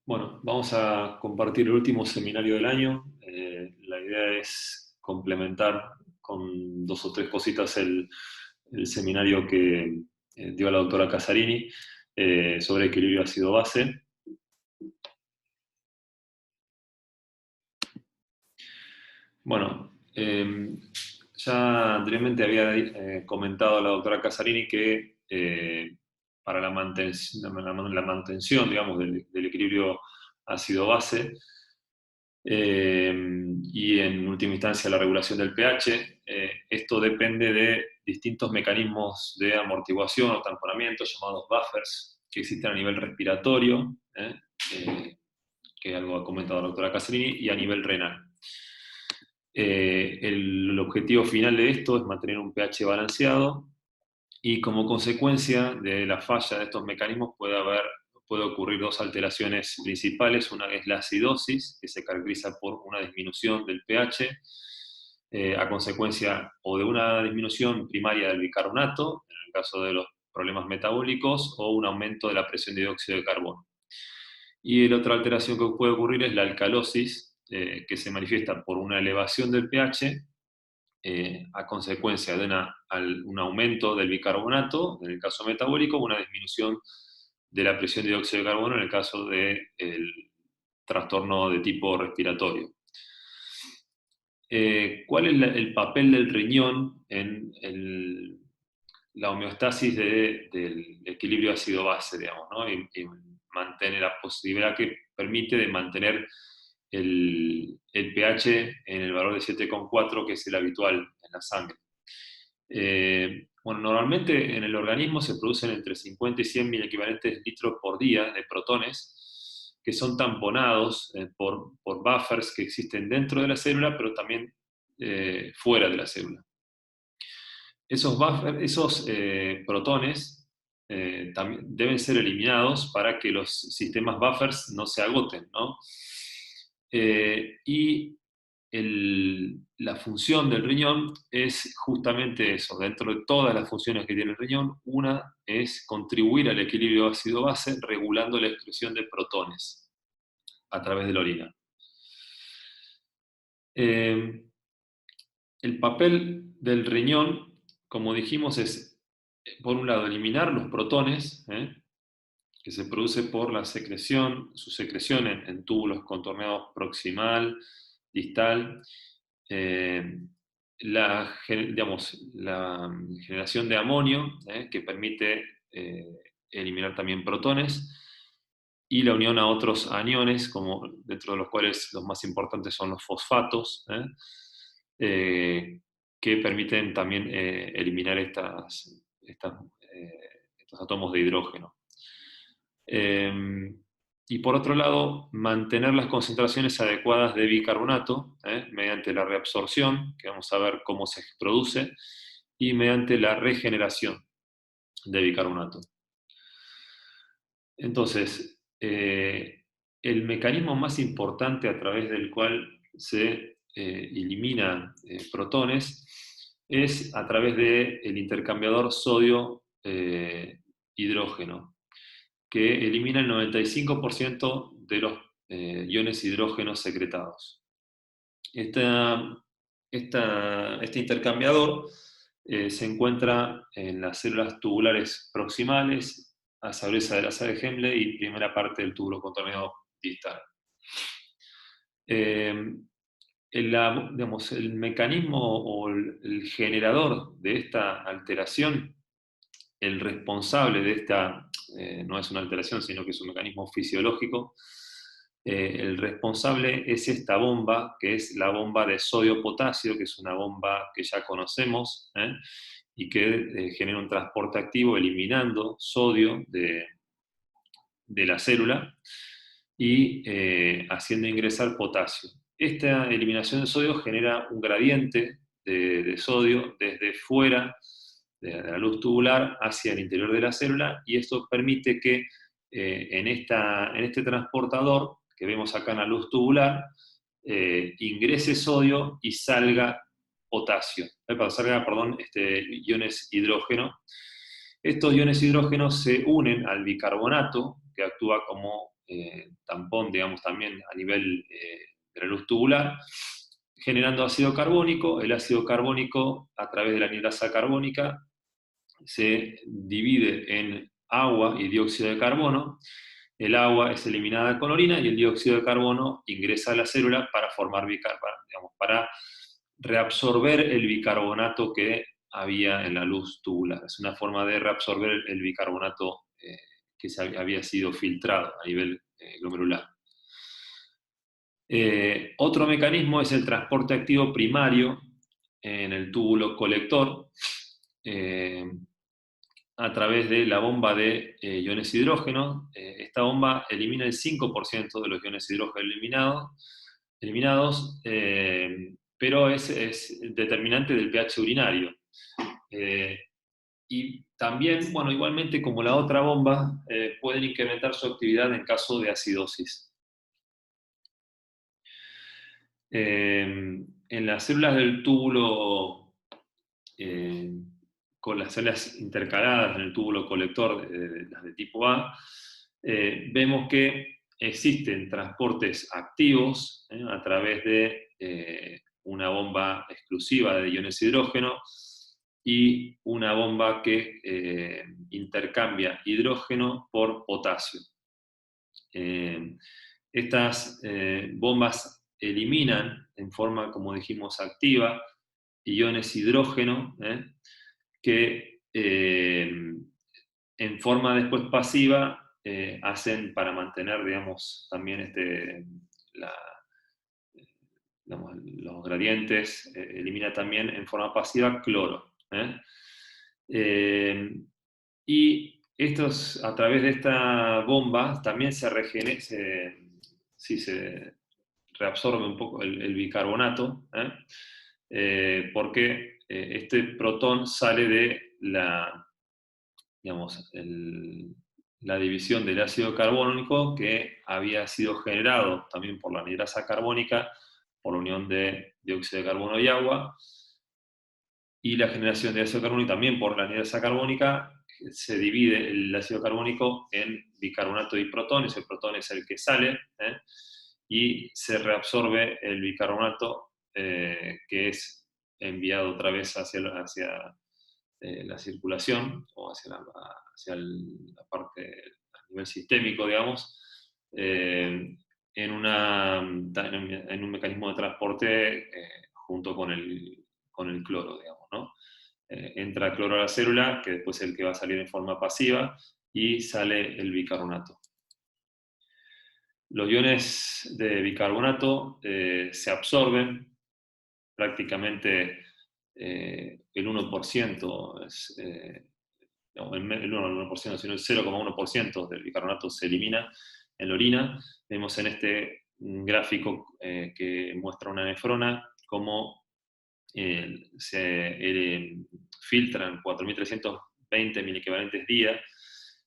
Bueno, vamos a compartir el último seminario del año. La idea es complementar con dos o tres cositas el seminario que dio la doctora Casarini sobre equilibrio ácido-base. Bueno, ya anteriormente había comentado la doctora Casarini que para la mantención, digamos, del equilibrio ácido-base, y en última instancia la regulación del pH. Esto depende de distintos mecanismos de amortiguación o tamponamiento llamados buffers que existen a nivel respiratorio, que algo ha comentado la doctora Casarini, y a nivel renal. El objetivo final de esto es mantener un pH balanceado y como consecuencia de la falla de estos mecanismos puede ocurrir dos alteraciones principales. Una es la acidosis, que se caracteriza por una disminución del pH, a consecuencia o de una disminución primaria del bicarbonato, en el caso de los problemas metabólicos, o un aumento de la presión de dióxido de carbono. Y la otra alteración que puede ocurrir es la alcalosis, que se manifiesta por una elevación del pH, a consecuencia de un aumento del bicarbonato, en el caso metabólico, una disminución de la presión de dióxido de carbono en el caso del trastorno de tipo respiratorio. ¿Cuál es el papel del riñón en la homeostasis del equilibrio ácido-base, digamos, ¿no? Y mantiene la posibilidad que permite de mantener el pH en el valor de 7,4, que es el habitual en la sangre. Bueno, normalmente en el organismo se producen entre 50 y 100 mil equivalentes litros por día de protones, que son tamponados por buffers que existen dentro de la célula, pero también fuera de la célula. Esos protones también deben ser eliminados para que los sistemas buffers no se agoten, ¿no? Y la función del riñón es justamente eso. Dentro de todas las funciones que tiene el riñón, una es contribuir al equilibrio ácido-base regulando la excreción de protones a través de la orina. El papel del riñón, como dijimos, es, por un lado, eliminar los protones, que se produce por su secreción en túbulos contorneados proximal, distal, la generación de amonio, que permite eliminar también protones, y la unión a otros aniones, dentro de los cuales los más importantes son los fosfatos, que permiten también eliminar estos átomos de hidrógeno. Y por otro lado, mantener las concentraciones adecuadas de bicarbonato mediante la reabsorción, que vamos a ver cómo se produce, y mediante la regeneración de bicarbonato. Entonces, el mecanismo más importante a través del cual se eliminan protones es a través del intercambiador sodio-hidrógeno, que elimina el 95% de los iones hidrógenos secretados. Este intercambiador se encuentra en las células tubulares proximales, a sabreza de la sala de Henle y primera parte del túbulo contorneado distal. El mecanismo o el generador de esta alteración, el responsable de esta, no es una alteración, sino que es un mecanismo fisiológico, el responsable es esta bomba, que es la bomba de sodio-potasio, que es una bomba que ya conocemos, y que genera un transporte activo eliminando sodio de la célula y haciendo ingresar potasio. Esta eliminación de sodio genera un gradiente de sodio desde fuera de la luz tubular hacia el interior de la célula, y esto permite que en este transportador que vemos acá en la luz tubular ingrese sodio y salga potasio, iones hidrógeno. Estos iones hidrógenos se unen al bicarbonato, que actúa como tampón, digamos, también a nivel de la luz tubular, generando ácido carbónico. El ácido carbónico, a través de la anidrasa carbónica, se divide en agua y dióxido de carbono. El agua es eliminada con orina y el dióxido de carbono ingresa a la célula para formar bicarbonato, digamos, para reabsorber el bicarbonato que había en la luz tubular. Es una forma de reabsorber el bicarbonato que había sido filtrado a nivel glomerular. Otro mecanismo es el transporte activo primario en el túbulo colector, a través de la bomba de iones hidrógeno. Esta bomba elimina el 5% de los iones hidrógeno eliminados, pero es determinante del pH urinario. Y también, bueno, igualmente como la otra bomba, pueden incrementar su actividad en caso de acidosis. En las células del túbulo, con las células intercaladas en el túbulo colector, las de tipo A, vemos que existen transportes activos a través de una bomba exclusiva de iones hidrógeno y una bomba que intercambia hidrógeno por potasio. Estas bombas eliminan en forma, como dijimos, activa iones hidrógeno que en forma después pasiva hacen para mantener, digamos, también digamos, los gradientes, elimina también en forma pasiva cloro. Y estos, a través de esta bomba también se reabsorbe un poco el bicarbonato, porque este protón sale de digamos, la división del ácido carbónico que había sido generado también por la anidrasa carbónica, por la unión de dióxido de carbono y agua, y la generación de ácido carbónico también por la anidrasa carbónica. Se divide el ácido carbónico en bicarbonato y protones. El protón es el que sale, y se reabsorbe el bicarbonato, que es enviado otra vez hacia la circulación, o hacia la parte a nivel sistémico, digamos, en un mecanismo de transporte junto con el cloro, digamos, ¿no? Entra cloro a la célula, que después es el que va a salir en forma pasiva, y sale el bicarbonato. Los iones de bicarbonato se absorben prácticamente el 1%, no, el 1%, sino el 0,1% del bicarbonato se elimina en la orina. Vemos en este gráfico que muestra una nefrona cómo se filtran 4.320 miliequivalentes día,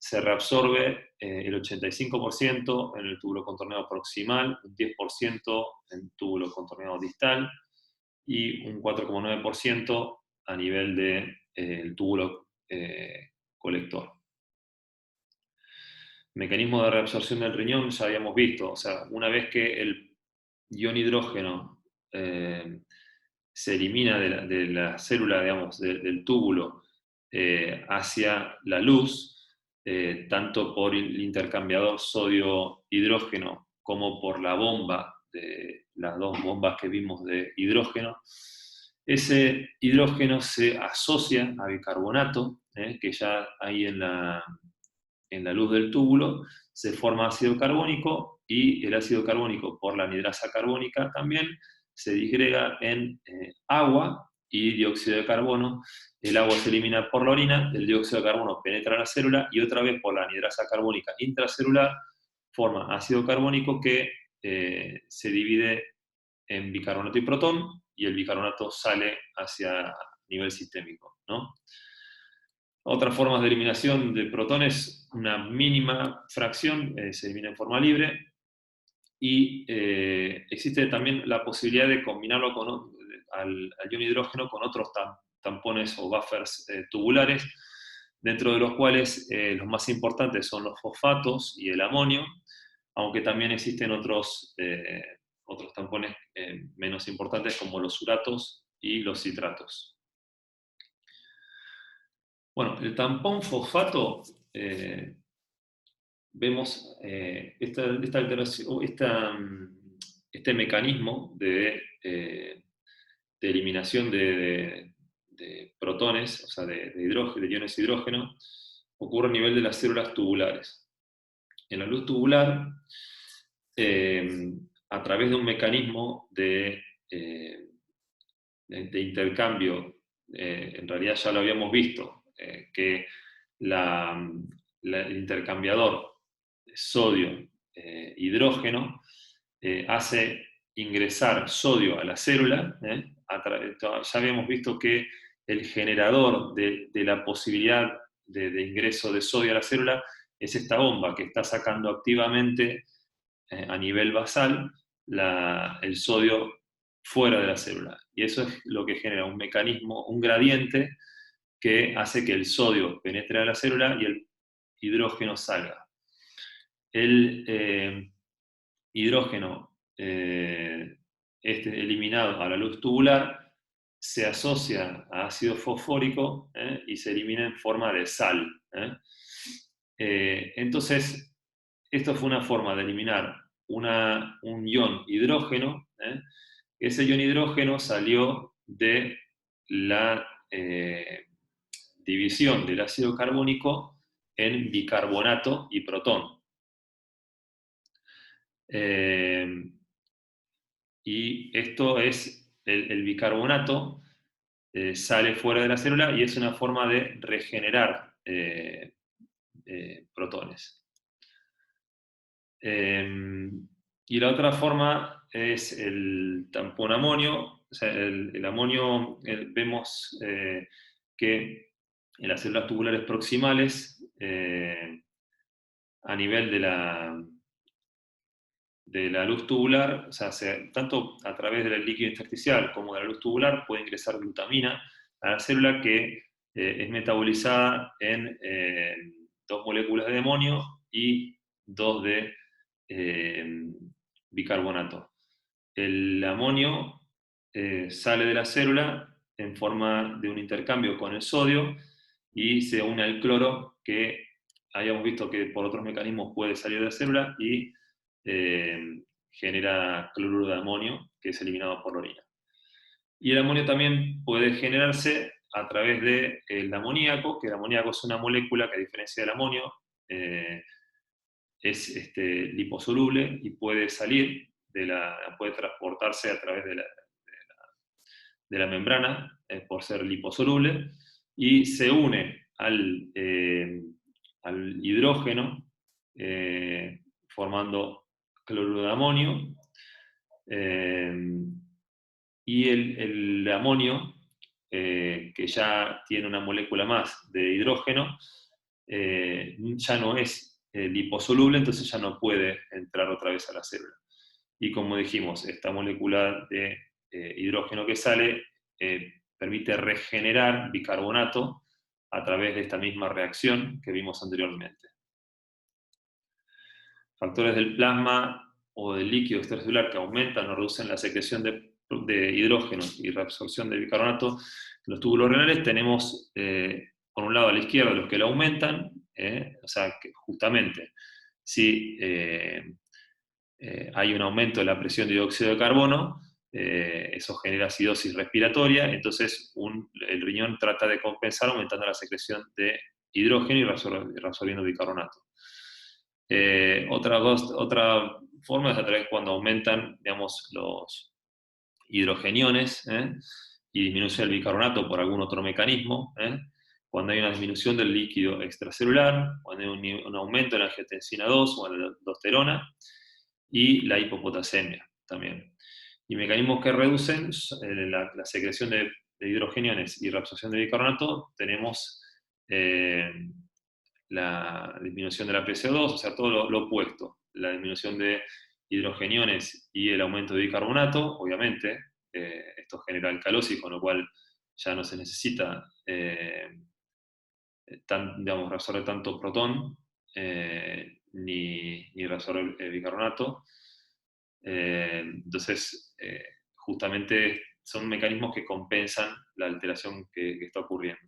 se reabsorbe el 85% en el túbulo contorneado proximal, un 10% en el túbulo contorneado distal y un 4,9% a nivel del túbulo colector. Mecanismo de reabsorción del riñón ya habíamos visto, o sea, una vez que el ion hidrógeno se elimina de la célula, digamos, del túbulo hacia la luz, tanto por el intercambiador sodio-hidrógeno como por la bomba, de las dos bombas que vimos de hidrógeno, ese hidrógeno se asocia a bicarbonato, que ya hay en la luz del túbulo, se forma ácido carbónico, y el ácido carbónico por la anidrasa carbónica también se disgrega en agua y dióxido de carbono. El agua se elimina por la orina, el dióxido de carbono penetra la célula y otra vez por la anidrasa carbónica intracelular forma ácido carbónico que se divide en bicarbonato y protón, y el bicarbonato sale hacia nivel sistémico, ¿no? Otras formas de eliminación de protones, una mínima fracción se elimina en forma libre, y existe también la posibilidad de combinarlo al ion hidrógeno con otros tampones o buffers tubulares, dentro de los cuales los más importantes son los fosfatos y el amonio, aunque también existen otros tampones menos importantes como los uratos y los citratos. Bueno, el tampón fosfato, vemos esta alteración, este mecanismo de eliminación de protones, o sea, de hidrógeno, de iones hidrógeno, ocurre a nivel de las células tubulares. En la luz tubular, a través de un mecanismo de intercambio, en realidad ya lo habíamos visto, que el intercambiador sodio-hidrógeno hace ingresar sodio a la célula. Ya habíamos visto que el generador de la posibilidad de ingreso de sodio a la célula es esta bomba que está sacando activamente a nivel basal el sodio fuera de la célula. Y eso es lo que genera un mecanismo, un gradiente que hace que el sodio penetre a la célula y el hidrógeno salga. El hidrógeno eliminado a la luz tubular se asocia a ácido fosfórico y se elimina en forma de sal. Entonces, esto fue una forma de eliminar un ion hidrógeno. Ese ion hidrógeno salió de la división del ácido carbónico en bicarbonato y protón. Y esto es, el bicarbonato sale fuera de la célula y es una forma de regenerar protones. Y la otra forma es el tampón amonio. O sea, el amonio, vemos que en las células tubulares proximales, a nivel de la luz tubular, o sea, tanto a través del líquido intersticial como de la luz tubular, puede ingresar glutamina a la célula que es metabolizada en 2 moléculas de amonio y 2 de bicarbonato. El amonio sale de la célula en forma de un intercambio con el sodio y se une al cloro, que habíamos visto que por otros mecanismos puede salir de la célula y genera cloruro de amonio, que es eliminado por la orina. Y el amonio también puede generarse a través del amoníaco, que el amoníaco es una molécula que, a diferencia del amonio, es liposoluble y puede salir puede transportarse a través de la membrana por ser liposoluble y se une al hidrógeno formando cloruro de amonio, y el amonio, que ya tiene una molécula más de hidrógeno, ya no es liposoluble, entonces ya no puede entrar otra vez a la célula. Y como dijimos, esta molécula de hidrógeno que sale permite regenerar bicarbonato a través de esta misma reacción que vimos anteriormente. Factores del plasma o del líquido extracelular que aumentan o reducen la secreción de hidrógeno y reabsorción de bicarbonato en los túbulos renales, tenemos por un lado a la izquierda los que lo aumentan, o sea, que justamente si hay un aumento de la presión de dióxido de carbono, eso genera acidosis respiratoria, entonces el riñón trata de compensar aumentando la secreción de hidrógeno y reabsorbiendo bicarbonato. Otra forma es a través cuando aumentan, digamos, los hidrogeniones y disminuye el bicarbonato por algún otro mecanismo, cuando hay una disminución del líquido extracelular, cuando hay un aumento en la angiotensina 2 o en la aldosterona y la hipopotasemia también. Y mecanismos que reducen la secreción de hidrogeniones y reabsorción de bicarbonato, tenemos la disminución de la PCO2, o sea, todo lo opuesto. La disminución de hidrogeniones y el aumento de bicarbonato, obviamente, esto genera alcalosis, con lo cual ya no se necesita digamos, reabsorber tanto protón ni reabsorbe el bicarbonato. Entonces, justamente son mecanismos que compensan la alteración que está ocurriendo.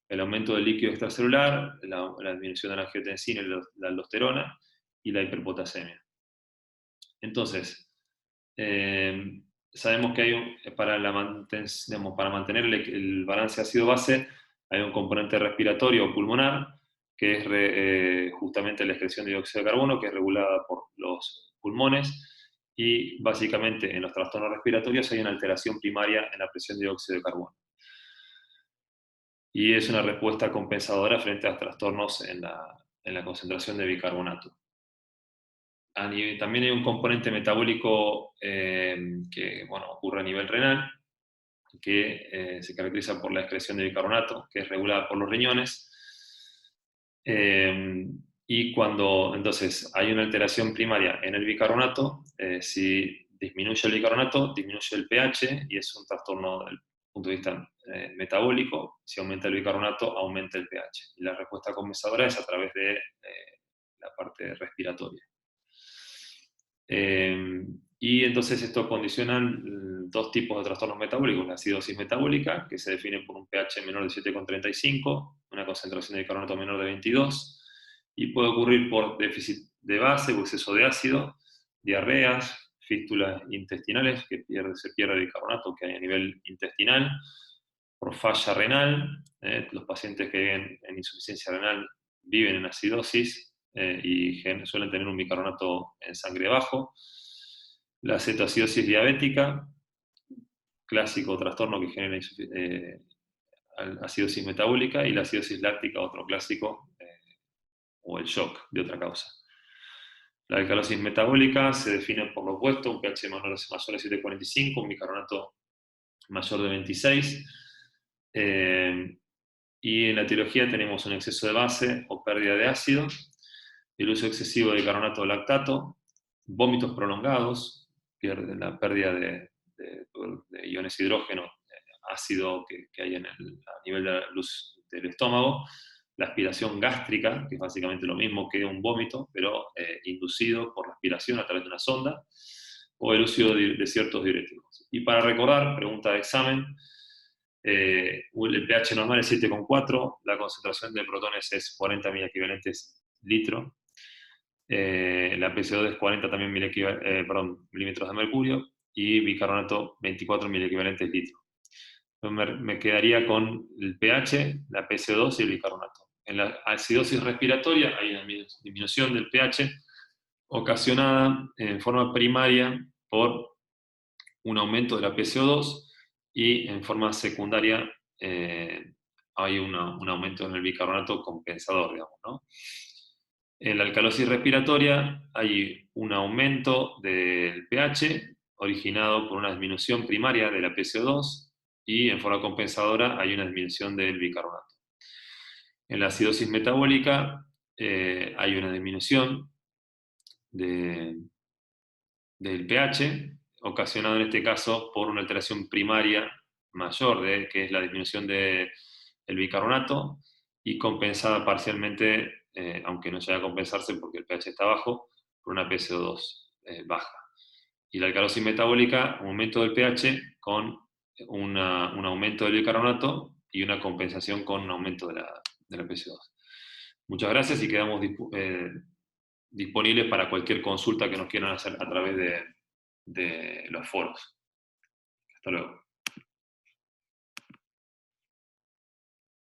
El aumento del líquido extracelular, la disminución de la angiotensina y la aldosterona, y la hiperpotasemia. Entonces, sabemos que para mantener el balance ácido-base hay un componente respiratorio o pulmonar, que es justamente la excreción de dióxido de carbono, que es regulada por los pulmones, y básicamente en los trastornos respiratorios hay una alteración primaria en la presión de dióxido de carbono. Y es una respuesta compensadora frente a trastornos en la concentración de bicarbonato. También hay un componente metabólico que ocurre a nivel renal, que se caracteriza por la excreción de bicarbonato, que es regulada por los riñones. Y cuando entonces hay una alteración primaria en el bicarbonato, si disminuye el bicarbonato, disminuye el pH, y es un trastorno desde el punto de vista metabólico. Si aumenta el bicarbonato, aumenta el pH. Y la respuesta compensadora es a través de la parte respiratoria. Y entonces esto condicionan dos tipos de trastornos metabólicos: la acidosis metabólica, que se define por un pH menor de 7,35, una concentración de bicarbonato menor de 22, y puede ocurrir por déficit de base o exceso de ácido, diarreas, fístulas intestinales, que se pierde bicarbonato que hay a nivel intestinal, por falla renal. Los pacientes que viven en insuficiencia renal viven en acidosis, y suelen tener un bicarbonato en sangre bajo. La cetoacidosis diabética, clásico trastorno que genera acidosis metabólica, y la acidosis láctica, otro clásico, o el shock de otra causa. La alcalosis metabólica se define por lo opuesto: un pH mayor de 7,45, un bicarbonato mayor de 26. Y en la etiología tenemos un exceso de base o pérdida de ácido, el uso excesivo de bicarbonato o lactato, vómitos prolongados, la pérdida de iones hidrógeno, ácido que hay a nivel de la luz del estómago, la aspiración gástrica, que es básicamente lo mismo que un vómito, pero inducido por la aspiración a través de una sonda, o el uso de ciertos diuréticos. Y para recordar, pregunta de examen, el pH normal es 7,4, la concentración de protones es 40 miliequivalentes litro, la PCO2 es 40 también milímetros de mercurio, y bicarbonato 24 miliequivalentes litro. Me quedaría con el pH, la PCO2 y el bicarbonato. En la acidosis respiratoria hay una disminución del pH ocasionada en forma primaria por un aumento de la PCO2, y en forma secundaria hay un aumento en el bicarbonato compensador, digamos, ¿no? En la alcalosis respiratoria hay un aumento del pH originado por una disminución primaria de la PCO2, y en forma compensadora hay una disminución del bicarbonato. En la acidosis metabólica hay una disminución del pH, ocasionado en este caso por una alteración primaria mayor, que es la disminución del bicarbonato, y compensada parcialmente, aunque no llega a compensarse porque el pH está bajo, por una PCO2 baja. Y la alcalosis metabólica, un aumento del pH con un aumento del bicarbonato y una compensación con un aumento de la PCO2. Muchas gracias, y quedamos disponibles para cualquier consulta que nos quieran hacer a través de los foros. Hasta luego.